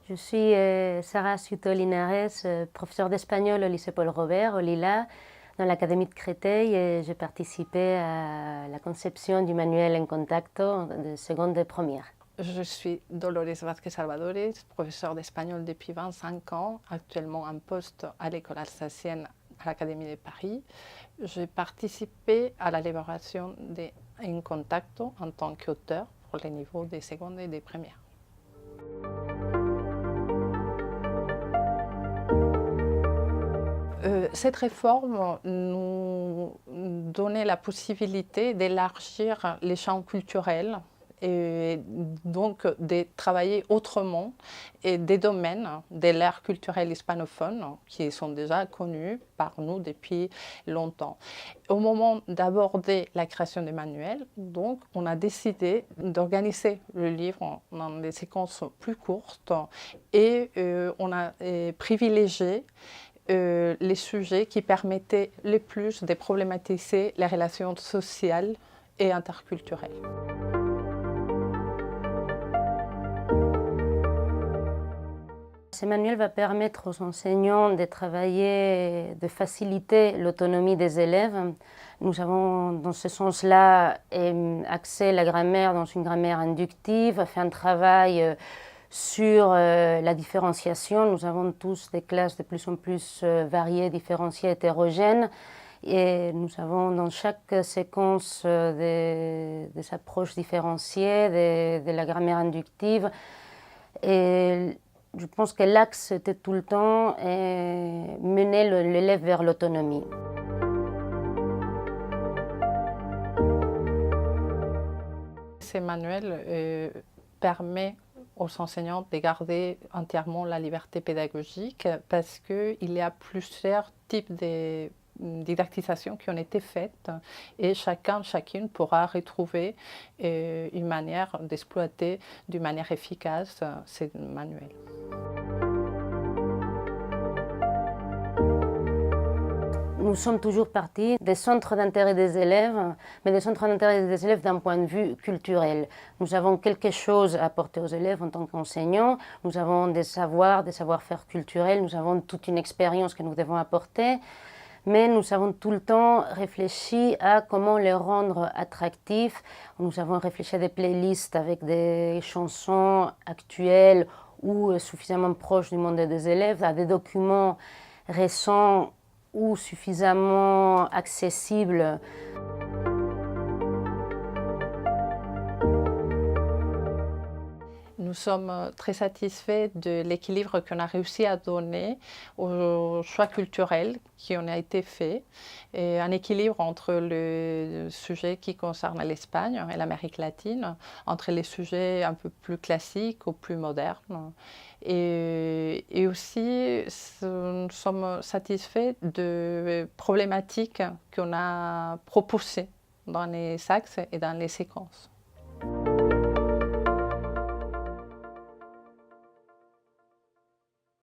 Je suis Sarah Ciuto Linares, professeure d'espagnol au lycée Paul Robert, au Lila, dans l'Académie de Créteil, et j'ai participé à la conception du manuel en contacto de seconde et première. Je suis Dolores Vázquez Salvadores, professeure d'espagnol depuis 25 ans, actuellement en poste à l'école alsacienne à l'Académie de Paris. J'ai participé à l'élaboration d'En Contacto en tant qu'auteur pour les niveaux des secondes et des premières. Cette réforme nous donnait la possibilité d'élargir les champs culturels et donc de travailler autrement et des domaines de l'art culturel hispanophone qui sont déjà connus par nous depuis longtemps. Au moment d'aborder la création des manuels, donc, on a décidé d'organiser le livre dans des séquences plus courtes et on a privilégié les sujets qui permettaient le plus de problématiser les relations sociales et interculturelles. Ce manuel va permettre aux enseignants de travailler, de faciliter l'autonomie des élèves. Nous avons dans ce sens-là axé la grammaire dans une grammaire inductive, fait un travail sur la différenciation. Nous avons tous des classes de plus en plus variées, différenciées, hétérogènes. Et nous avons dans chaque séquence des approches différenciées de la grammaire inductive. Et je pense que l'axe était tout le temps mener l'élève vers l'autonomie. Ce manuel permet aux enseignants de garder entièrement la liberté pédagogique parce qu'il y a plusieurs types de didactisation qui ont été faites et chacune pourra retrouver une manière d'exploiter d'une manière efficace ces manuels. Nous sommes toujours partis des centres d'intérêt des élèves, mais des centres d'intérêt des élèves d'un point de vue culturel. Nous avons quelque chose à apporter aux élèves en tant qu'enseignants, nous avons des savoir-faire culturels, nous avons toute une expérience que nous devons apporter, mais nous avons tout le temps réfléchi à comment les rendre attractifs. Nous avons réfléchi à des playlists avec des chansons actuelles ou suffisamment proches du monde des élèves, à des documents récents ou suffisamment accessibles. Nous sommes très satisfaits de l'équilibre qu'on a réussi à donner aux choix culturels qui ont été faits, et un équilibre entre le sujet qui concerne l'Espagne et l'Amérique latine, entre les sujets un peu plus classiques ou plus modernes. Et aussi, nous sommes satisfaits de problématiques qu'on a proposées dans les axes et dans les séquences.